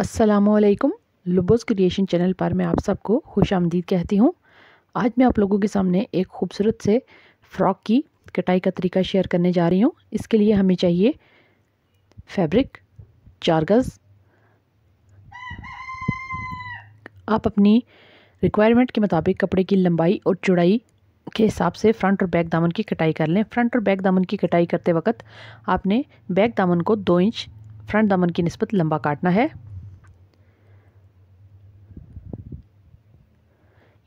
अस्सलामुअलैकुम। लुबोस creation channel पर मैं आप सबको खुश आमदीद कहती हूँ। आज मैं आप लोगों के सामने एक खूबसूरत से फ़्रॉक की कटाई का तरीका शेयर करने जा रही हूँ। इसके लिए हमें चाहिए फैब्रिक 4 गज़। आप अपनी रिक्वायरमेंट के मुताबिक कपड़े की लंबाई और चौड़ाई के हिसाब से फ्रंट और बैक दामन की कटाई कर लें। फ्रंट और बैक दामन की कटाई करते वक्त आपने बैक दामन को 2 इंच फ्रंट दामन की निस्बत लंबा काटना है।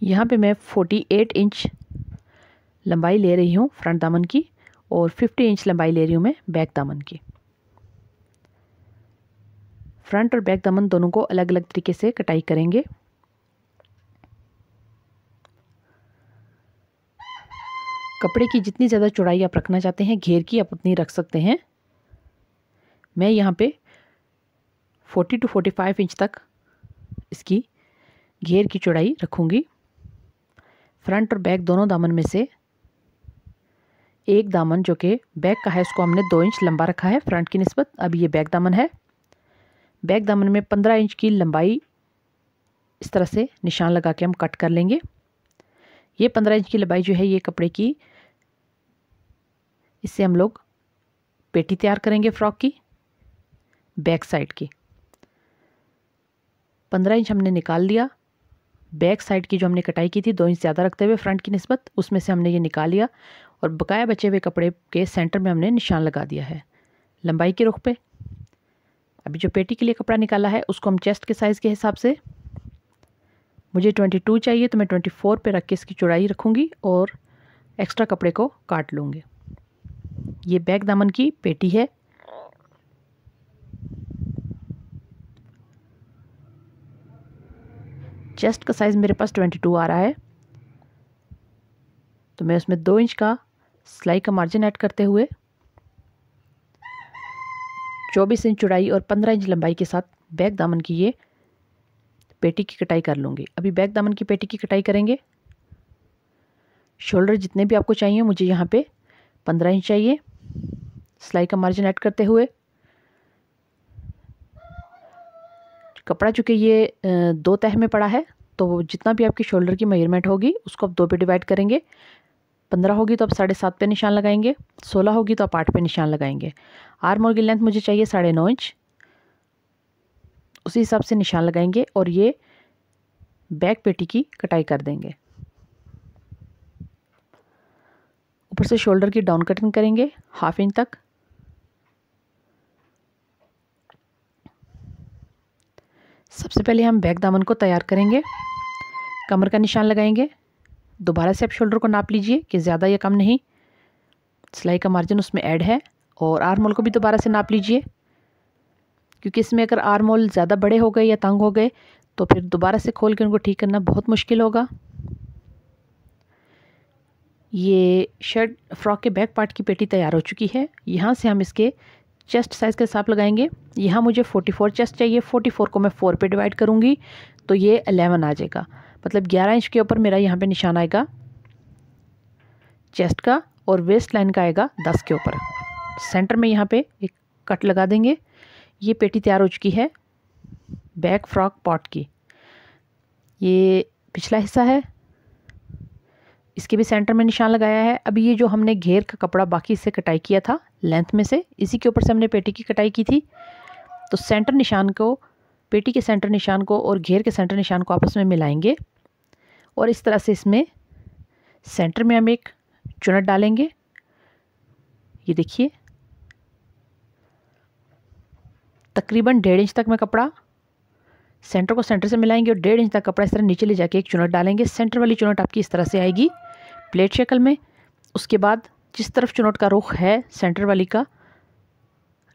यहाँ पे मैं 48 इंच लंबाई ले रही हूँ फ्रंट दामन की और 50 इंच लंबाई ले रही हूँ मैं बैक दामन की। फ्रंट और बैक दामन दोनों को अलग अलग तरीके से कटाई करेंगे। कपड़े की जितनी ज़्यादा चौड़ाई आप रखना चाहते हैं घेर की, आप उतनी रख सकते हैं। मैं यहाँ पे 40 to 45 इंच तक इसकी घेर की चौड़ाई रखूँगी। फ्रंट और बैक दोनों दामन में से एक दामन जो कि बैक का है उसको हमने 2 इंच लंबा रखा है फ्रंट की निस्बत। अब ये बैक दामन है। बैक दामन में 15 इंच की लंबाई इस तरह से निशान लगा के हम कट कर लेंगे। ये 15 इंच की लंबाई जो है ये कपड़े की, इससे हम लोग पेटी तैयार करेंगे फ्रॉक की बैक साइड की। 15 इंच हमने निकाल लिया। बैक साइड की जो हमने कटाई की थी 2 इंच ज़्यादा रखते हुए फ्रंट की निस्बत, उसमें से हमने ये निकाल लिया और बकाया बचे हुए कपड़े के सेंटर में हमने निशान लगा दिया है लंबाई के रुख पे। अभी जो पेटी के लिए कपड़ा निकाला है उसको हम चेस्ट के साइज़ के हिसाब से, मुझे 22 चाहिए तो मैं 24 पे रख के इसकी चौड़ाई रखूँगी और एक्स्ट्रा कपड़े को काट लूँगी। ये बैक दामन की पेटी है। चेस्ट का साइज़ मेरे पास 22 आ रहा है तो मैं उसमें 2 इंच का सिलाई का मार्जिन ऐड करते हुए 24 इंच चौड़ाई और 15 इंच लंबाई के साथ बैक दामन की ये पेटी की कटाई कर लूँगी। अभी बैक दामन की पेटी की कटाई करेंगे। शोल्डर जितने भी आपको चाहिए, मुझे यहाँ पे 15 इंच चाहिए। सिलाई का मार्जिन ऐड करते हुए कपड़ा चूँकि ये 2 तह में पड़ा है तो जितना भी आपकी शोल्डर की मेजरमेंट होगी उसको आप 2 पे डिवाइड करेंगे। 15 होगी तो आप 7.5 पे निशान लगाएंगे, 16 होगी तो आप 8 पे निशान लगाएंगे। आर्म होल की लेंथ मुझे चाहिए 9.5 इंच, उसी हिसाब से निशान लगाएंगे और ये बैक पेटी की कटाई कर देंगे। ऊपर से शोल्डर की डाउन कटिंग करेंगे 1/2 इंच तक। सबसे पहले हम बैक दामन को तैयार करेंगे। कमर का निशान लगाएंगे। दोबारा से आप शोल्डर को नाप लीजिए कि ज़्यादा या कम नहीं। सिलाई का मार्जिन उसमें ऐड है और आर्म होल को भी दोबारा से नाप लीजिए, क्योंकि इसमें अगर आर्म होल ज़्यादा बड़े हो गए या तंग हो गए तो फिर दोबारा से खोल के उनको ठीक करना बहुत मुश्किल होगा। ये शर्ट फ्रॉक के बैक पार्ट की पेटी तैयार हो चुकी है। यहाँ से हम इसके चेस्ट साइज़ का हिसाब लगाएंगे। यहाँ मुझे 44 चेस्ट चाहिए। 44 को मैं 4 पे डिवाइड करूँगी तो ये 11 आ जाएगा, मतलब 11 इंच के ऊपर मेरा यहाँ पे निशान आएगा चेस्ट का और वेस्ट लाइन का आएगा 10 के ऊपर। सेंटर में यहाँ पे एक कट लगा देंगे। ये पेटी तैयार हो चुकी है बैक फ्रॉक पॉट की। ये पिछला हिस्सा है, इसके भी सेंटर में निशान लगाया है। अभी ये जो हमने घेर का कपड़ा बाकी से कटाई किया था लेंथ में से, इसी के ऊपर से हमने पेटी की कटाई की थी। तो सेंटर निशान को, पेटी के सेंटर निशान को और घेर के सेंटर निशान को आपस में मिलाएंगे और इस तरह से इसमें सेंटर में हम एक चुनट डालेंगे। ये देखिए तकरीबन 1.5 इंच तक मैं कपड़ा सेंटर को सेंटर से मिलाएंगे और 1.5 इंच तक कपड़ा इस तरह नीचे ले जाके एक चुनट डालेंगे। सेंटर वाली चुनट आपकी इस तरह से आएगी प्लेट शक्ल में। उसके बाद जिस तरफ चुनट का रुख है सेंटर वाली का,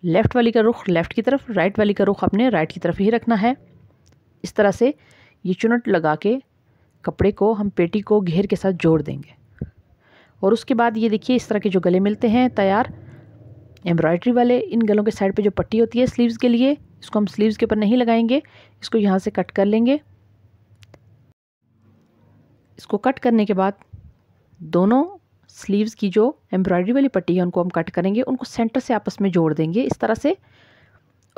लेफ़्ट वाली का रुख लेफ़्ट की तरफ, राइट वाली का रुख अपने राइट की तरफ ही रखना है। इस तरह से ये चुनट लगा के कपड़े को हम पेटी को घेर के साथ जोड़ देंगे। और उसके बाद ये देखिए इस तरह के जो गले मिलते हैं तैयार एम्ब्रॉयडरी वाले। इन गलों के साइड पे जो पट्टी होती है स्लीव्स के लिए, इसको हम स्लीव्स के ऊपर नहीं लगाएंगे, इसको यहाँ से कट कर लेंगे। इसको कट करने के बाद दोनों स्लीव्स की जो एम्ब्रॉयडरी वाली पट्टी है उनको हम कट करेंगे, उनको सेंटर से आपस में जोड़ देंगे इस तरह से।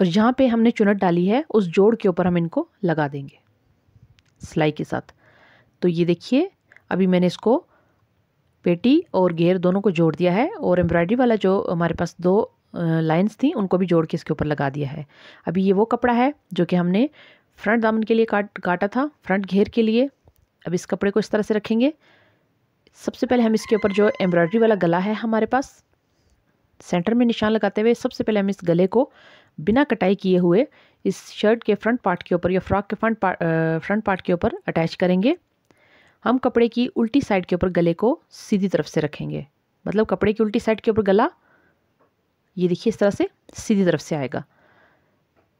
और जहाँ पे हमने चुनट डाली है उस जोड़ के ऊपर हम इनको लगा देंगे सिलाई के साथ। तो ये देखिए अभी मैंने इसको पेटी और घेर दोनों को जोड़ दिया है और एम्ब्रॉयडरी वाला जो हमारे पास 2 लाइंस थी उनको भी जोड़ के इसके ऊपर लगा दिया है। अभी ये वो कपड़ा है जो कि हमने फ्रंट दामन के लिए काटा था, फ्रंट घेर के लिए। अब इस कपड़े को इस तरह से रखेंगे। सबसे पहले हम इसके ऊपर जो एम्ब्रॉयडरी वाला गला है हमारे पास, सेंटर में निशान लगाते हुए सबसे पहले हम इस गले को बिना कटाई किए हुए इस शर्ट के फ्रंट पार्ट के ऊपर या फ्रॉक के फ्रंट पार्ट के ऊपर अटैच करेंगे। हम कपड़े की उल्टी साइड के ऊपर गले को सीधी तरफ से रखेंगे, मतलब कपड़े की उल्टी साइड के ऊपर गला ये देखिए इस तरह से सीधी तरफ से आएगा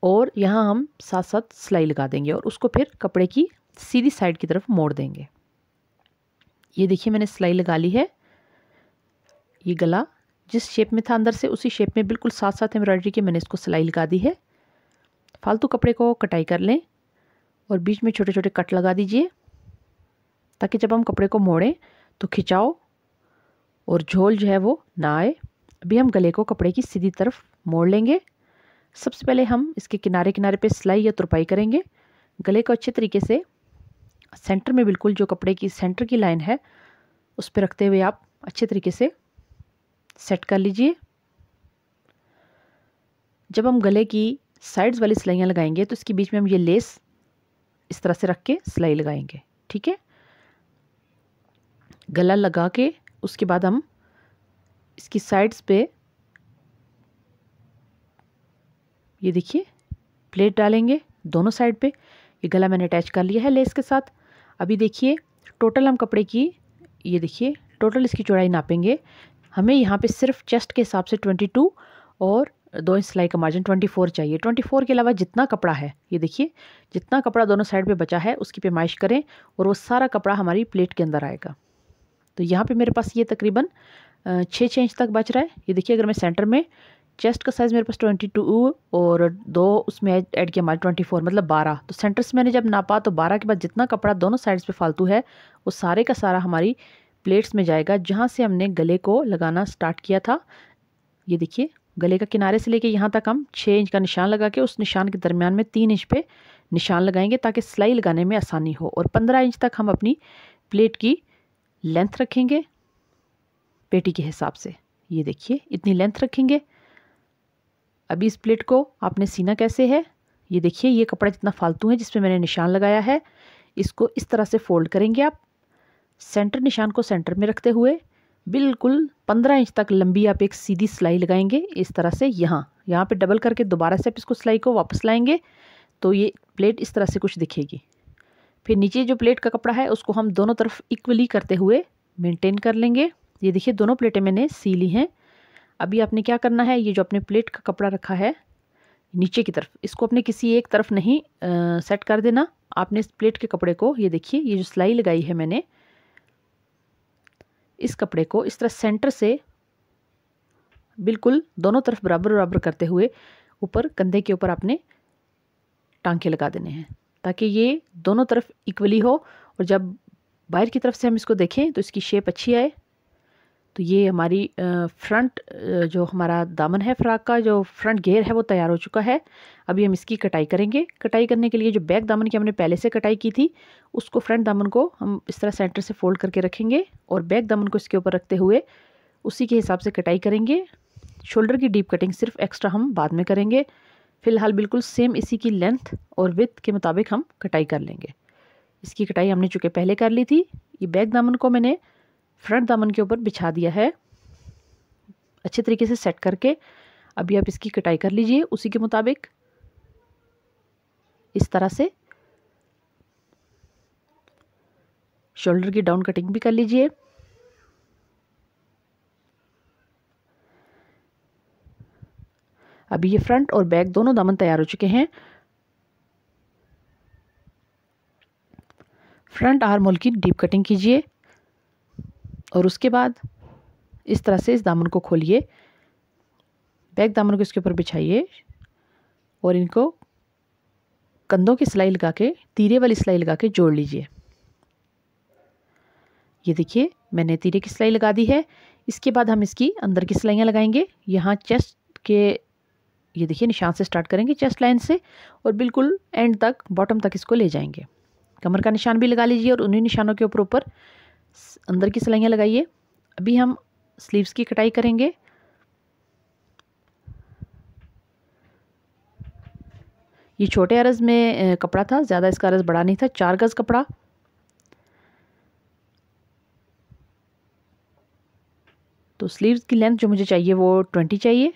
और यहाँ हम साथ साथ सिलाई लगा देंगे और उसको फिर कपड़े की सीधी साइड की तरफ मोड़ देंगे। ये देखिए मैंने सिलाई लगा ली है। ये गला जिस शेप में था अंदर से उसी शेप में बिल्कुल साथ साथ एम्ब्रॉयडरी की मैंने इसको सिलाई लगा दी है। फालतू कपड़े को कटाई कर लें और बीच में छोटे छोटे कट लगा दीजिए ताकि जब हम कपड़े को मोड़ें तो खिंचाव और झोल जो है वो ना आए। अभी हम गले को कपड़े की सीधी तरफ मोड़ लेंगे। सबसे पहले हम इसके किनारे किनारे पे सिलाई या तुरपाई करेंगे। गले को अच्छे तरीके से सेंटर में बिल्कुल जो कपड़े की सेंटर की लाइन है उस पर रखते हुए आप अच्छे तरीके से सेट कर लीजिए। जब हम गले की साइड्स वाली सिलाइयाँ लगाएंगे तो इसके बीच में हम ये लेस इस तरह से रख के सिलाई लगाएंगे, ठीक है। गला लगा के उसके बाद हम इसकी साइड्स पे ये देखिए प्लेट डालेंगे दोनों साइड पे। ये गला मैंने अटैच कर लिया है लेस के साथ। अभी देखिए टोटल हम कपड़े की ये देखिए टोटल इसकी चौड़ाई नापेंगे। हमें यहाँ पे सिर्फ चेस्ट के हिसाब से 22 और 2 इंच सिलाई का मार्जिन 24 चाहिए। 24 के अलावा जितना कपड़ा है ये देखिए जितना कपड़ा दोनों साइड पे बचा है उसकी पैमाइश करें और वो सारा कपड़ा हमारी प्लेट के अंदर आएगा। तो यहाँ पे मेरे पास ये तकरीबन 6 इंच तक बच रहा है। ये देखिए अगर मैं सेंटर में चेस्ट का साइज़ मेरे पास 22 और 2 उसमें ऐड किया हमारे 24 मतलब 12। तो सेंटर से मैंने जब नापा तो 12 के बाद जितना कपड़ा दोनों साइड्स पे फालतू है वो सारे का सारा हमारी प्लेट्स में जाएगा जहाँ से हमने गले को लगाना स्टार्ट किया था। ये देखिए गले का किनारे से लेके यहाँ तक हम 6 इंच का निशान लगा के उस निशान के दरमियान में 3 इंच पे निशान लगाएंगे ताकि सिलाई लगाने में आसानी हो। और 15 इंच तक हम अपनी प्लेट की लेंथ रखेंगे पेटी के हिसाब से। ये देखिए इतनी लेंथ रखेंगे। अभी इस प्लेट को आपने सीना कैसे है ये देखिए ये कपड़ा जितना फालतू है जिस पे मैंने निशान लगाया है इसको इस तरह से फोल्ड करेंगे आप। सेंटर निशान को सेंटर में रखते हुए बिल्कुल 15 इंच तक लंबी आप एक सीधी सिलाई लगाएंगे इस तरह से। यहाँ पे डबल करके दोबारा से आप इसको सिलाई को वापस लाएंगे तो ये प्लेट इस तरह से कुछ दिखेगी। फिर नीचे जो प्लेट का कपड़ा है उसको हम दोनों तरफ इक्वली करते हुए मेंटेन कर लेंगे। ये देखिए दोनों प्लेटें मैंने सी ली हैं। अभी आपने क्या करना है ये जो अपने प्लेट का कपड़ा रखा है नीचे की तरफ इसको अपने किसी एक तरफ नहीं सेट कर देना। आपने इस प्लेट के कपड़े को ये देखिए ये जो सिलाई लगाई है मैंने इस कपड़े को इस तरह सेंटर से बिल्कुल दोनों तरफ बराबर बराबर करते हुए ऊपर कंधे के ऊपर आपने टांके लगा देने हैं ताकि ये दोनों तरफ इक्वली हो और जब बाहर की तरफ से हम इसको देखें तो इसकी शेप अच्छी आए। तो ये हमारी फ्रंट जो हमारा दामन है फ्रॉक का जो फ्रंट घेर है वो तैयार हो चुका है। अभी हम इसकी कटाई करेंगे। कटाई करने के लिए जो बैक दामन की हमने पहले से कटाई की थी उसको फ्रंट दामन को हम इस तरह सेंटर से फोल्ड करके रखेंगे और बैक दामन को इसके ऊपर रखते हुए उसी के हिसाब से कटाई करेंगे। शोल्डर की डीप कटिंग सिर्फ एक्स्ट्रा हम बाद में करेंगे। फ़िलहाल बिल्कुल सेम इसी की लेंथ और विड्थ के मुताबिक हम कटाई कर लेंगे। इसकी कटाई हमने चूँकि पहले कर ली थी। ये बैक दामन को मैंने फ्रंट दामन के ऊपर बिछा दिया है अच्छे तरीके से सेट करके। अभी आप इसकी कटाई कर लीजिए उसी के मुताबिक इस तरह से। शोल्डर की डाउन कटिंग भी कर लीजिए। अभी ये फ्रंट और बैक दोनों दामन तैयार हो चुके हैं। फ्रंट आर्म होल की डीप कटिंग कीजिए और उसके बाद इस तरह से इस दामन को खोलिए, बैक दामन को इसके ऊपर बिछाइए और इनको कंधों की सिलाई लगा के तीरे वाली सिलाई लगा के जोड़ लीजिए। ये देखिए मैंने तीरे की सिलाई लगा दी है। इसके बाद हम इसकी अंदर की सिलाइयाँ लगाएंगे। यहाँ चेस्ट के ये देखिए निशान से स्टार्ट करेंगे चेस्ट लाइन से और बिल्कुल एंड तक बॉटम तक इसको ले जाएंगे। कमर का निशान भी लगा लीजिए और उन्हीं निशानों के ऊपर ऊपर अंदर की सिलाइयाँ लगाइए। अभी हम स्लीव्स की कटाई करेंगे। ये छोटे अरज़ में कपड़ा था, ज़्यादा इसका अरज़ बड़ा नहीं था, 4 गज़ कपड़ा। तो स्लीव्स की लेंथ जो मुझे चाहिए वो 20 चाहिए,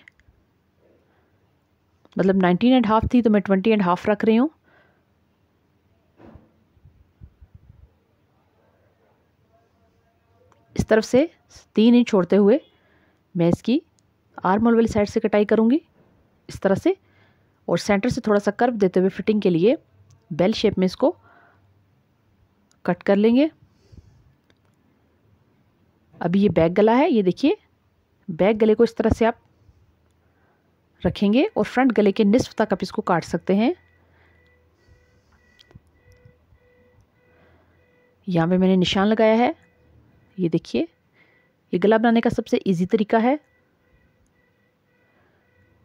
मतलब 19.5 थी तो मैं 20.5 रख रही हूँ। इस तरफ से 3 इंच छोड़ते हुए मैं इसकी आर्म होल वाली साइड से कटाई करूँगी इस तरह से, और सेंटर से थोड़ा सा कर्व देते हुए फिटिंग के लिए बेल शेप में इसको कट कर लेंगे। अभी ये बैक गला है, ये देखिए बैक गले को इस तरह से आप रखेंगे और फ्रंट गले के निस्फ तक आप इसको काट सकते हैं। यहाँ पे मैंने निशान लगाया है, ये देखिए। ये गला बनाने का सबसे इजी तरीका है।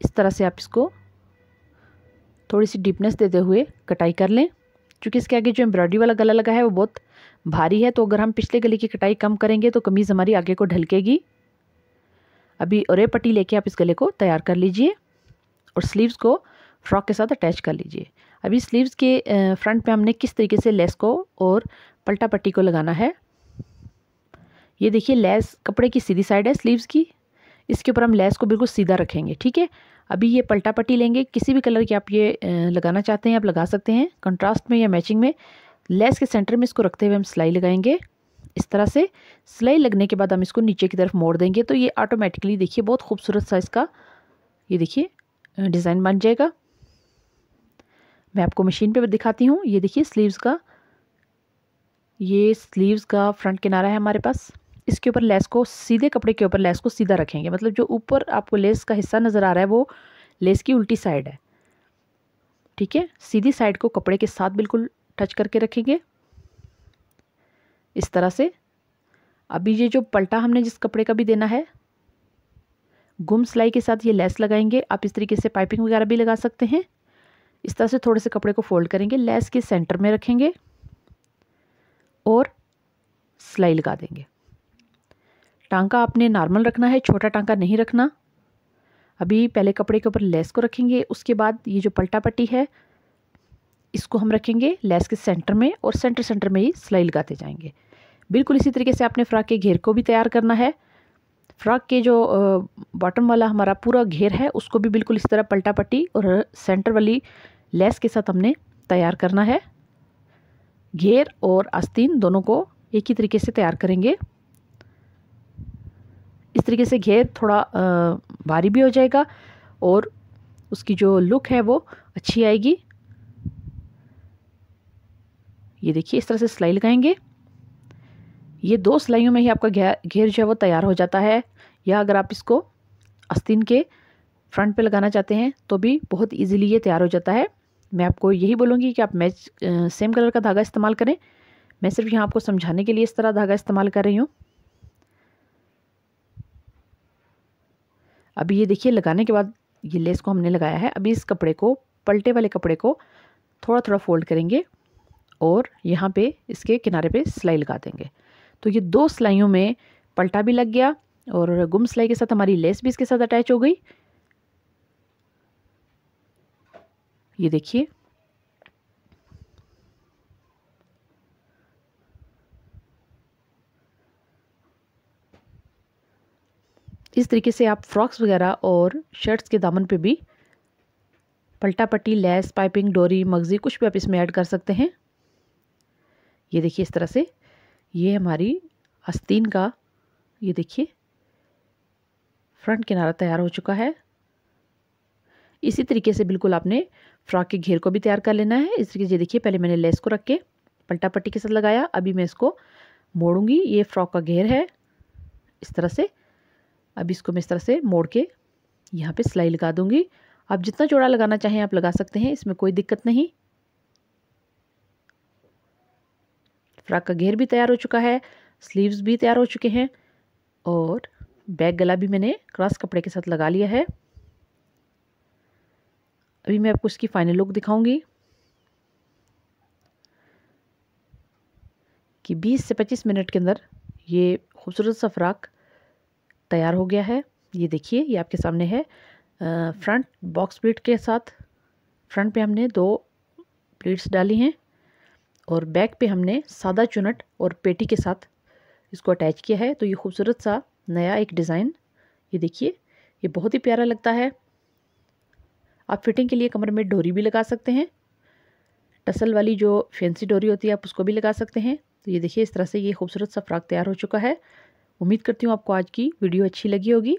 इस तरह से आप इसको थोड़ी सी डीपनेस देते हुए कटाई कर लें। क्योंकि इसके आगे जो एम्ब्रॉयडरी वाला गला लगा है वो बहुत भारी है, तो अगर हम पिछले गले की कटाई कम करेंगे तो कमीज़ हमारी आगे को ढलकेगी। अभी ओरे पट्टी लेके आप इस गले को तैयार कर लीजिए और स्लीव्स को फ्रॉक के साथ अटैच कर लीजिए। अभी स्लीव्स के फ्रंट पे हमने किस तरीके से लेस को और पल्टा पट्टी को लगाना है। ये देखिए लेस कपड़े की सीधी साइड है स्लीव्स की, इसके ऊपर हम लेस को बिल्कुल सीधा रखेंगे, ठीक है। अभी ये पल्टा पट्टी लेंगे, किसी भी कलर की आप ये लगाना चाहते हैं आप लगा सकते हैं, कंट्रास्ट में या मैचिंग में। लेस के सेंटर में इसको रखते हुए हम सिलाई लगाएंगे इस तरह से। सिलाई लगने के बाद हम इसको नीचे की तरफ मोड़ देंगे तो ये ऑटोमेटिकली देखिए बहुत खूबसूरत सा इसका ये देखिए डिज़ाइन बन जाएगा। मैं आपको मशीन पे दिखाती हूँ। ये देखिए स्लीव्स का, ये स्लीव्स का फ्रंट किनारा है हमारे पास। इसके ऊपर लेस को सीधे कपड़े के ऊपर लेस को सीधा रखेंगे, मतलब जो ऊपर आपको लेस का हिस्सा नज़र आ रहा है वो लेस की उल्टी साइड है, ठीक है। सीधी साइड को कपड़े के साथ बिल्कुल टच करके रखेंगे इस तरह से। अभी ये जो पल्टा हमने जिस कपड़े का भी देना है, गुम सिलाई के साथ ये लेस लगाएंगे। आप इस तरीके से पाइपिंग वगैरह भी लगा सकते हैं। इस तरह से थोड़े से कपड़े को फोल्ड करेंगे, लेस के सेंटर में रखेंगे और सिलाई लगा देंगे। टांका आपने नॉर्मल रखना है, छोटा टांका नहीं रखना। अभी पहले कपड़े के ऊपर लेस को रखेंगे, उसके बाद ये जो पल्टा पट्टी है इसको हम रखेंगे लेस के सेंटर में और सेंटर में ही सिलाई लगाते जाएंगे। बिल्कुल इसी तरीके से आपने फ्रॉक के घेर को भी तैयार करना है। फ्रॉक के जो बॉटम वाला हमारा पूरा घेर है उसको भी बिल्कुल इस तरह पल्टा पट्टी और सेंटर वाली लेस के साथ हमने तैयार करना है। घेर और आस्तीन दोनों को एक ही तरीके से तैयार करेंगे। इस तरीके से घेर थोड़ा भारी भी हो जाएगा और उसकी जो लुक है वो अच्छी आएगी। ये देखिए इस तरह से सिलाई लगाएंगे। ये 2 सिलाइयों में ही आपका घेर जो है वो तैयार हो जाता है, या अगर आप इसको आस्तीन के फ्रंट पे लगाना चाहते हैं तो भी बहुत इजीली ये तैयार हो जाता है। मैं आपको यही बोलूँगी कि आप सेम कलर का धागा इस्तेमाल करें। मैं सिर्फ यहाँ आपको समझाने के लिए इस तरह धागा इस्तेमाल कर रही हूँ। अभी ये देखिए लगाने के बाद ये लेस को हमने लगाया है। अभी इस कपड़े को, पलटे वाले कपड़े को थोड़ा थोड़ा फोल्ड करेंगे और यहाँ पे इसके किनारे पे सिलाई लगा देंगे। तो ये 2 सिलाइयों में पलटा भी लग गया और गुम सिलाई के साथ हमारी लेस भी इसके साथ अटैच हो गई। ये देखिए इस तरीके से आप फ्रॉक्स वगैरह और शर्ट्स के दामन पे भी पल्टा पट्टी, लेस, पाइपिंग, डोरी, मगजी कुछ भी आप इसमें ऐड कर सकते हैं। ये देखिए इस तरह से ये हमारी आस्तीन का ये देखिए फ्रंट किनारा तैयार हो चुका है। इसी तरीके से बिल्कुल आपने फ्रॉक के घेर को भी तैयार कर लेना है। इस तरीके से देखिए पहले मैंने लेस को रख के पल्टा पट्टी के साथ लगाया, अभी मैं इसको मोड़ूंगी। ये फ्रॉक का घेर है इस तरह से। अब इसको मैं इस तरह से मोड़ के यहाँ पे सिलाई लगा दूंगी। आप जितना चौड़ा लगाना चाहें आप लगा सकते हैं, इसमें कोई दिक्कत नहीं। फ्रॉक का घेर भी तैयार हो चुका है, स्लीव्स भी तैयार हो चुके हैं और बैक गला भी मैंने क्रॉस कपड़े के साथ लगा लिया है। अभी मैं आपको इसकी फाइनल लुक दिखाऊंगी कि 20 से 25 मिनट के अंदर ये खूबसूरत सा फ्रॉक तैयार हो गया है। ये देखिए, ये आपके सामने है। फ्रंट बॉक्स प्लीट के साथ फ्रंट पे हमने 2 प्लीट्स डाली हैं और बैक पे हमने सादा चुनट और पेटी के साथ इसको अटैच किया है। तो ये खूबसूरत सा नया एक डिज़ाइन, ये देखिए, ये बहुत ही प्यारा लगता है। आप फिटिंग के लिए कमर में डोरी भी लगा सकते हैं, टसल वाली जो फैंसी डोरी होती है आप उसको भी लगा सकते हैं। तो ये देखिए, इस तरह से ये खूबसूरत सा फ्रॉक तैयार हो चुका है। उम्मीद करती हूँ आपको आज की वीडियो अच्छी लगी होगी।